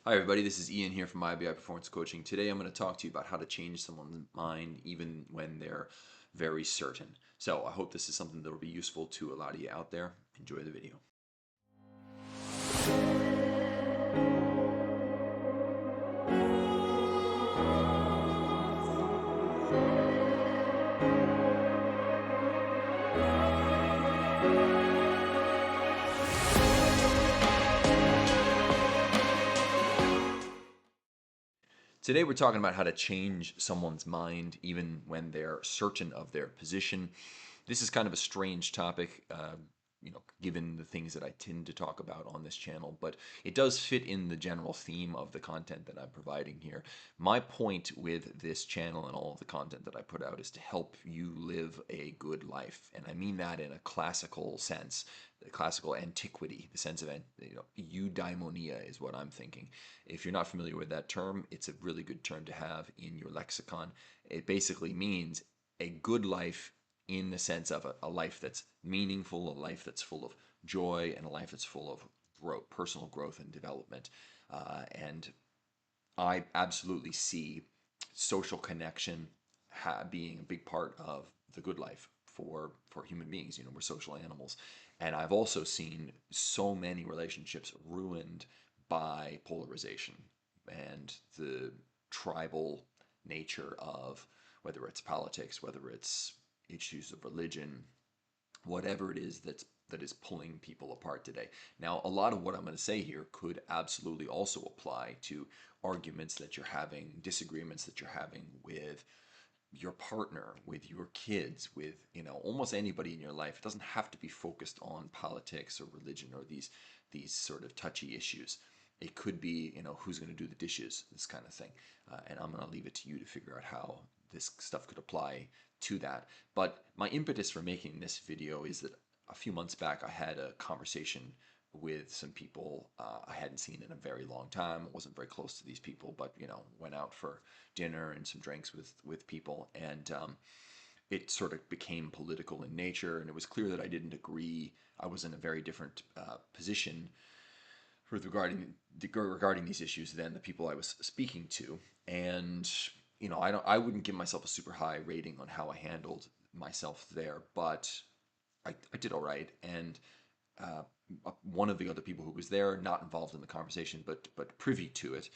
Hi everybody, this is Ian here from IBI Performance Coaching. Today I'm going to talk to you about how to change someone's mind even when they're very certain. So I hope this is something that will be useful to a lot of you out there. Enjoy the video. Today we're talking about how to change someone's mind even when they're certain of their position. This is kind of a strange topic, given the things that I tend to talk about on this channel, but it does fit in the general theme of the content that I'm providing here. My point with this channel and all of the content that I put out is to help you live a good life, and I mean that in a classical sense, the classical antiquity, the sense of eudaimonia is what I'm thinking. If you're not familiar with that term, it's a really good term to have in your lexicon. It basically means a good life in the sense of a life that's meaningful, a life that's full of joy, and a life that's full of growth, personal growth and development. And I absolutely see social connection being a big part of the good life for human beings. We're social animals, and I've also seen so many relationships ruined by polarization and the tribal nature of whether it's politics, whether it's issues of religion, whatever it is that is pulling people apart today. Now, a lot of what I'm going to say here could absolutely also apply to arguments that you're having, disagreements that you're having with your partner, with your kids, with almost anybody in your life. It doesn't have to be focused on politics or religion or these sort of touchy issues. It could be who's going to do the dishes, this kind of thing. And I'm going to leave it to you to figure out how this stuff could apply to that. But my impetus for making this video is that a few months back I had a conversation with some people I hadn't seen in a very long time. I wasn't very close to these people, but went out for dinner and some drinks with people, and it sort of became political in nature, and it was clear that I didn't agree. I was in a very different position with regarding these issues than the people I was speaking to, and I wouldn't give myself a super high rating on how I handled myself there, but I did all right, and uh, one of the other people who was there, not involved in the conversation, but privy to it,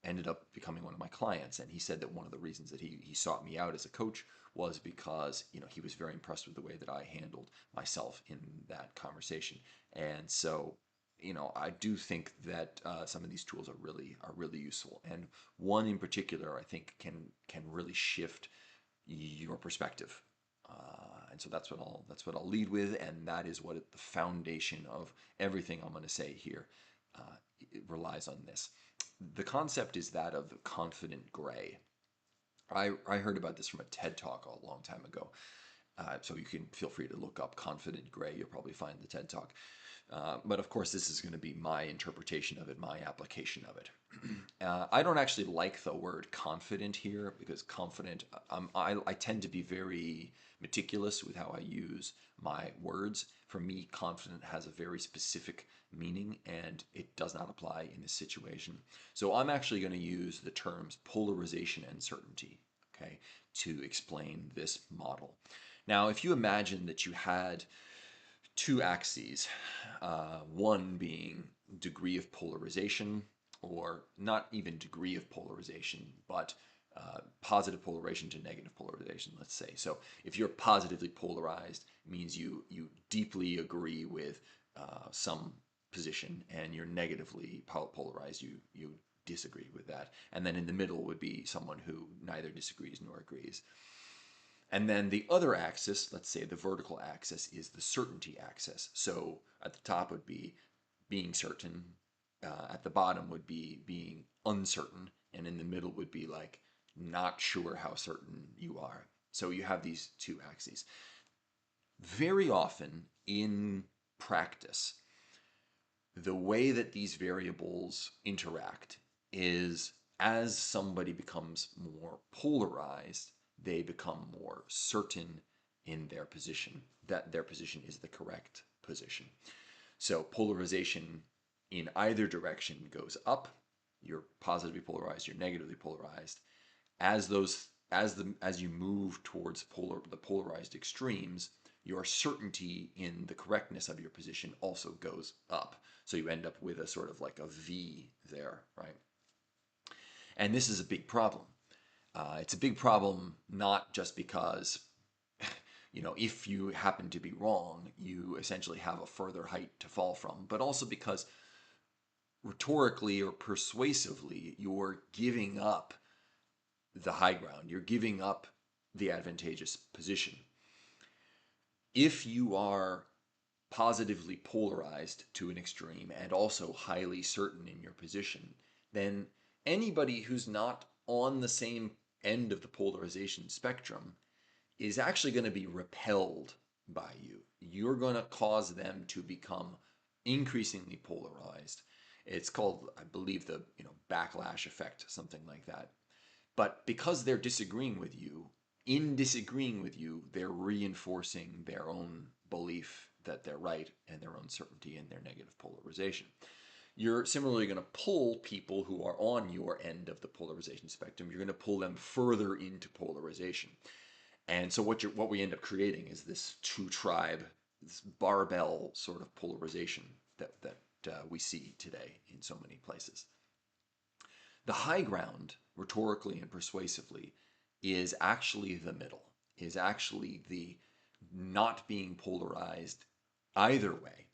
ended up becoming one of my clients. And he said that one of the reasons that he sought me out as a coach was because he was very impressed with the way that I handled myself in that conversation. And so I do think that some of these tools are really useful, and one in particular I think can really shift your perspective. And so that's what I'll lead with, and that is what the foundation of everything I'm going to say here it relies on this. The concept is that of confident gray. I heard about this from a TED talk a long time ago. So you can feel free to look up confident gray. You'll probably find the TED talk. But of course, this is going to be my interpretation of it, my application of it. I don't actually like the word confident here because confident, I tend to be very meticulous with how I use my words. For me, confident has a very specific meaning, and it does not apply in this situation. So I'm actually going to use the terms polarization and certainty, okay, to explain this model. Now, if you imagine that you had two axes, one being degree of polarization, or not even degree of polarization, but positive polarization to negative polarization, let's say. So if you're positively polarized, it means you deeply agree with some position, and you're negatively polarized, you disagree with that. And then in the middle would be someone who neither disagrees nor agrees. And then the other axis, let's say the vertical axis, is the certainty axis. So at the top would be being certain, at the bottom would be being uncertain, and in the middle would be like not sure how certain you are. So you have these two axes. Very often in practice, the way that these variables interact is as somebody becomes more polarized, they become more certain in their position, that their position is the correct position. So polarization in either direction goes up, you're positively polarized, you're negatively polarized. As you move towards the polarized extremes, your certainty in the correctness of your position also goes up. So you end up with a sort of like a V there, right? And this is a big problem. It's a big problem not just because, if you happen to be wrong, you essentially have a further height to fall from, but also because rhetorically or persuasively, you're giving up the high ground. You're giving up the advantageous position. If you are positively polarized to an extreme and also highly certain in your position, then anybody who's not on the same end of the polarization spectrum is actually going to be repelled by you. You're going to cause them to become increasingly polarized. It's called, I believe, the backlash effect, something like that. But because they're disagreeing with you, in disagreeing with you, they're reinforcing their own belief that they're right and their own certainty in their negative polarization. You're similarly going to pull people who are on your end of the polarization spectrum. You're going to pull them further into polarization. And so what we end up creating is this two tribe, this barbell sort of polarization that we see today in so many places. The high ground, rhetorically and persuasively, is actually the middle, is actually the not being polarized either way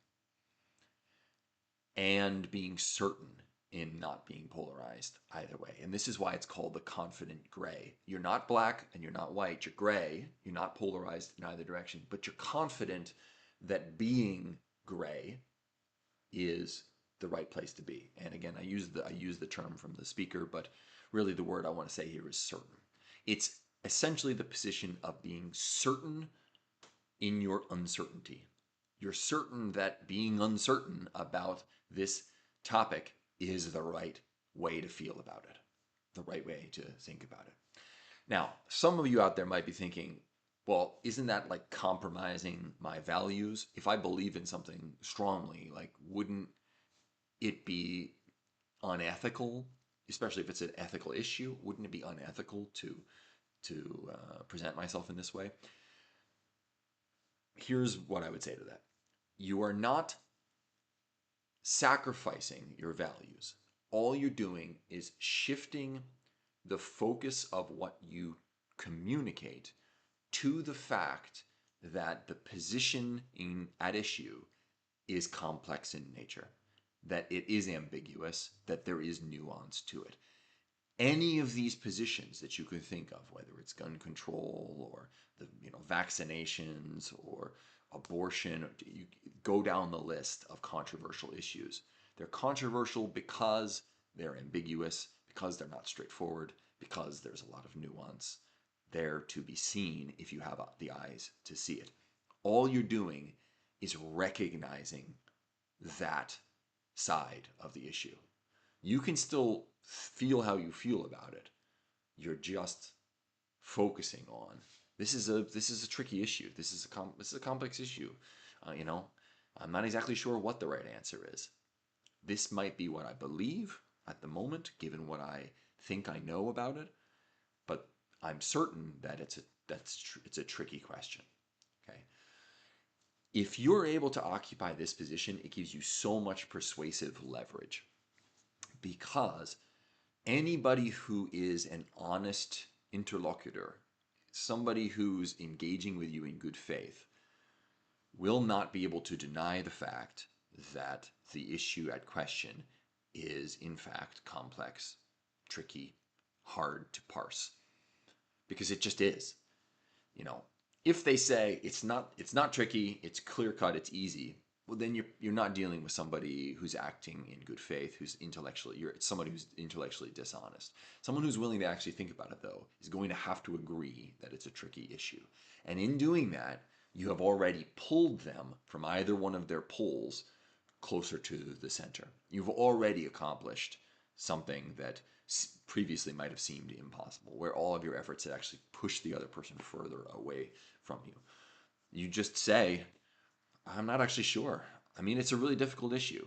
and being certain in not being polarized either way. And this is why it's called the confident gray. You're not black and you're not white. You're gray. You're not polarized in either direction, but you're confident that being gray is the right place to be. And again, I use the term from the speaker, but really the word I want to say here is certain. It's essentially the position of being certain in your uncertainty. You're certain that being uncertain about this topic is the right way to feel about it, the right way to think about it. Now, some of you out there might be thinking, well, isn't that like compromising my values? If I believe in something strongly, like, wouldn't it be unethical, especially if it's an ethical issue? Wouldn't it be unethical to present myself in this way? Here's what I would say to that. You are not sacrificing your values. All you're doing is shifting the focus of what you communicate to the fact that the position at issue is complex in nature, that it is ambiguous, that there is nuance to it. Any of these positions that you can think of, whether it's gun control or the vaccinations or abortion, you go down the list of controversial issues. They're controversial because they're ambiguous, because they're not straightforward, because there's a lot of nuance there to be seen if you have the eyes to see it. All you're doing is recognizing that side of the issue. You can still feel how you feel about it. You're just focusing on this is a tricky issue. This is a complex issue. I'm not exactly sure what the right answer is. This might be what I believe at the moment, given what I think I know about it, but I'm certain that it's a tricky question. Okay. If you're able to occupy this position, it gives you so much persuasive leverage, because anybody who is an honest interlocutor, somebody who's engaging with you in good faith, will not be able to deny the fact that the issue at question is in fact complex, tricky, hard to parse, because it just is. If they say it's not tricky, it's clear cut, it's easy, well, then you're not dealing with somebody who's acting in good faith, it's somebody who's intellectually dishonest. Someone who's willing to actually think about it, though, is going to have to agree that it's a tricky issue. And in doing that, you have already pulled them from either one of their poles closer to the center. You've already accomplished something that previously might have seemed impossible, where all of your efforts had actually pushed the other person further away from you. You just say, I'm not actually sure. I mean, it's a really difficult issue.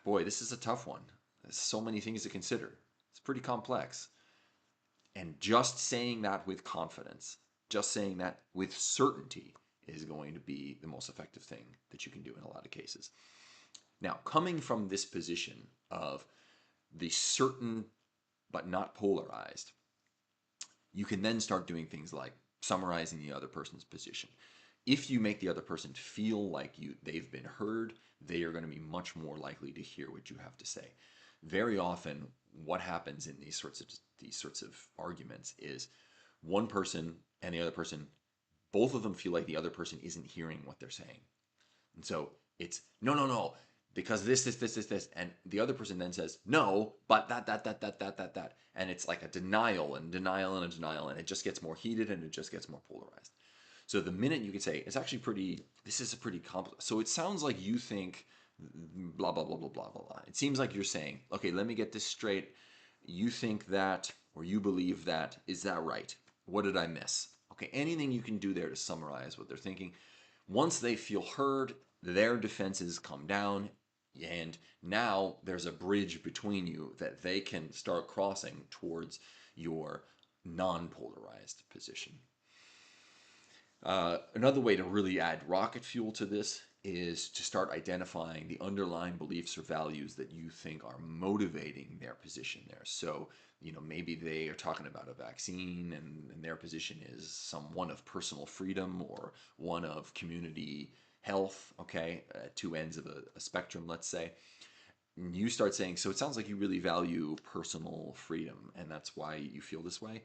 Boy, this is a tough one. There's so many things to consider. It's pretty complex. And just saying that with confidence, just saying that with certainty is going to be the most effective thing that you can do in a lot of cases. Now, coming from this position of the certain but not polarized, you can then start doing things like summarizing the other person's position. If you make the other person feel like they've been heard, they are going to be much more likely to hear what you have to say. Very often, what happens in these sorts of arguments is one person and the other person, both of them feel like the other person isn't hearing what they're saying. And so it's no, no, no, because this, and the other person then says no, but that, and it's like a denial and denial and a denial, and it just gets more heated and it just gets more polarized. So the minute you can say it's actually pretty, this is a pretty complex. So it sounds like you think blah blah blah blah blah blah blah. It seems like you're saying, okay, let me get this straight. You think that, or you believe that. Is that right? What did I miss? Okay, anything you can do there to summarize what they're thinking. Once they feel heard, their defenses come down, and now there's a bridge between you that they can start crossing towards your non-polarized position. Another way to really add rocket fuel to this is to start identifying the underlying beliefs or values that you think are motivating their position there. So, maybe they are talking about a vaccine and their position is one of personal freedom or one of community health, okay, two ends of a spectrum, let's say. And you start saying, so it sounds like you really value personal freedom and that's why you feel this way.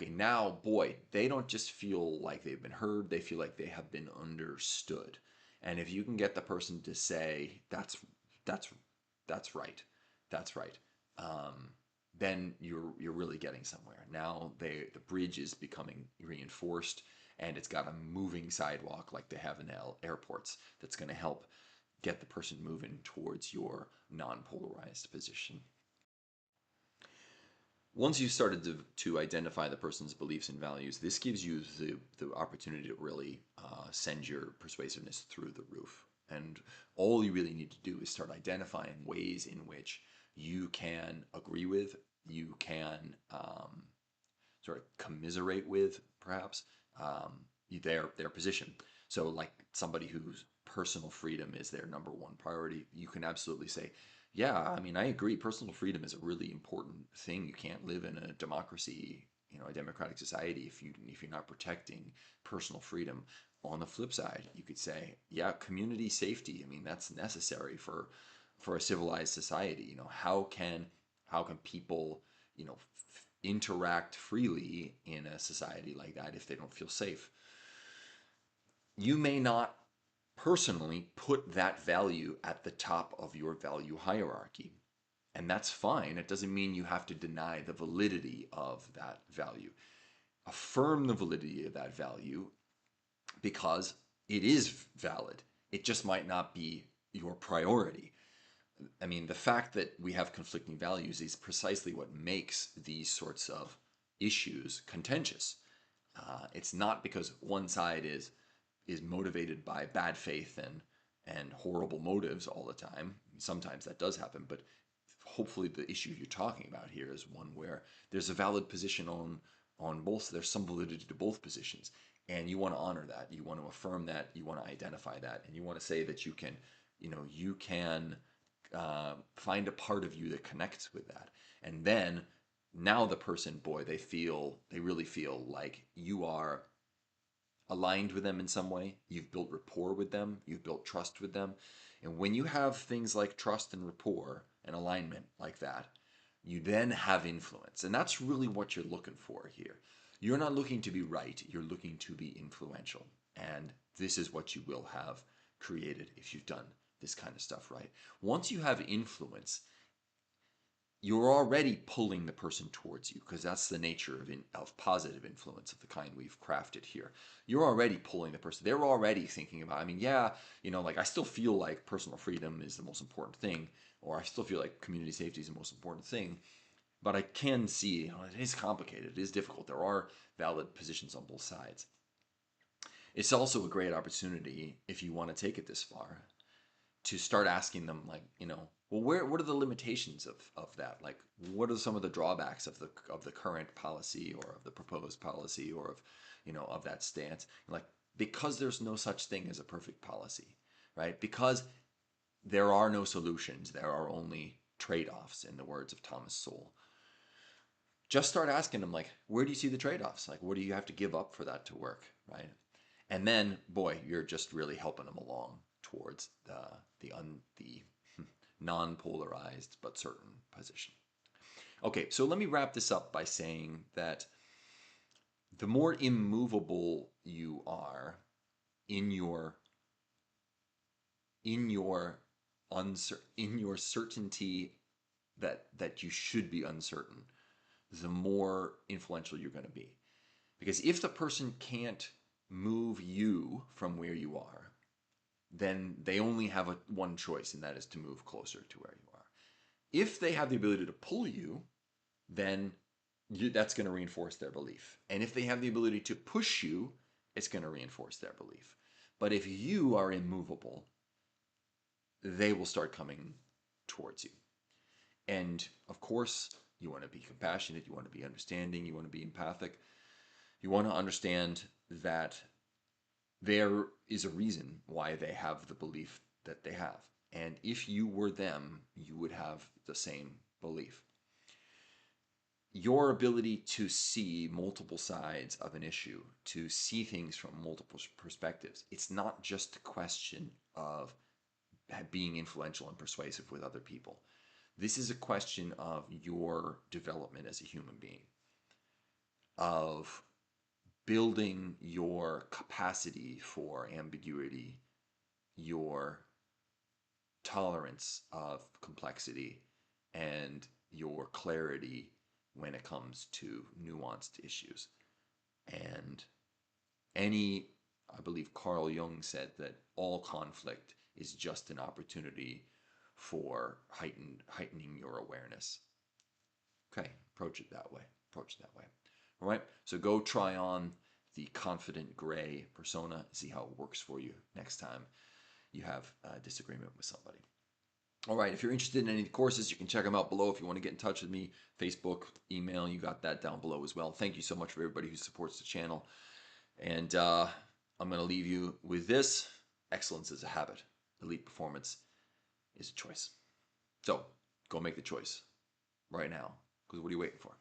Okay, now, boy, they don't just feel like they've been heard, they feel like they have been understood. And if you can get the person to say, that's that's right, that's right, then you're really getting somewhere. Now the bridge is becoming reinforced, and it's got a moving sidewalk like they have in airports that's going to help get the person moving towards your non-polarized position. Once you've started to identify the person's beliefs and values, this gives you the opportunity to really send your persuasiveness through the roof. And all you really need to do is start identifying ways in which you can agree with, you can sort of commiserate with, perhaps, their position. So, like somebody whose personal freedom is their number one priority, you can absolutely say, yeah, I mean, I agree. Personal freedom is a really important thing. You can't live in a democracy, a democratic society, if you're not protecting personal freedom. On the flip side, you could say, yeah, community safety. I mean, that's necessary for a civilized society. How can people, interact freely in a society like that if they don't feel safe? You may not personally put that value at the top of your value hierarchy. And that's fine. It doesn't mean you have to deny the validity of that value. Affirm the validity of that value because it is valid. It just might not be your priority. I mean, the fact that we have conflicting values is precisely what makes these sorts of issues contentious. It's not because one side is motivated by bad faith and horrible motives all the time. Sometimes that does happen, but hopefully the issue you're talking about here is one where there's a valid position on both. There's some validity to both positions, and you want to honor that. You want to affirm that. You want to identify that, and you want to say that you can find a part of you that connects with that, and then now the person, boy, they really feel like you are aligned with them in some way. You've built rapport with them, you've built trust with them. And when you have things like trust and rapport and alignment like that, you then have influence. And that's really what you're looking for here. You're not looking to be right, you're looking to be influential. And this is what you will have created if you've done this kind of stuff right. Once you have influence, you're already pulling the person towards you because that's the nature of positive influence of the kind we've crafted here. You're already pulling the person. They're already thinking about, I mean, yeah, like I still feel like personal freedom is the most important thing, or I still feel like community safety is the most important thing. But I can see, it is complicated. It is difficult. There are valid positions on both sides. It's also a great opportunity if you want to take it this far to start asking them, like, well, what are the limitations of that? Like, what are some of the drawbacks of the current policy or of the proposed policy or of, of that stance? Like, because there's no such thing as a perfect policy, right? Because there are no solutions, there are only trade-offs, in the words of Thomas Sowell. Just start asking them, like, where do you see the trade-offs? Like, what do you have to give up for that to work, right? And then, boy, you're just really helping them along towards the non-polarized but certain position. Okay, so let me wrap this up by saying that the more immovable you are in your certainty that you should be uncertain, the more influential you're going to be. Because if the person can't move you from where you are, then they only have one choice, and that is to move closer to where you are. If they have the ability to pull you, then that's going to reinforce their belief. And if they have the ability to push you, it's going to reinforce their belief. But if you are immovable, they will start coming towards you. And of course, you want to be compassionate, you want to be understanding, you want to be empathic. You want to understand that there is a reason why they have the belief that they have. And if you were them, you would have the same belief. Your ability to see multiple sides of an issue, to see things from multiple perspectives, it's not just a question of being influential and persuasive with other people. This is a question of your development as a human being, of building your capacity for ambiguity, your tolerance of complexity, and your clarity when it comes to nuanced issues. And I believe Carl Jung said that all conflict is just an opportunity for heightening your awareness. Okay, approach it that way. All right, so go try on the confident gray persona, see how it works for you next time you have a disagreement with somebody. All right, if you're interested in any of the courses, you can check them out below. If you want to get in touch with me, Facebook, email, you got that down below as well. Thank you so much for everybody who supports the channel. And I'm going to leave you with this. Excellence is a habit. Elite performance is a choice. So go make the choice right now, because what are you waiting for?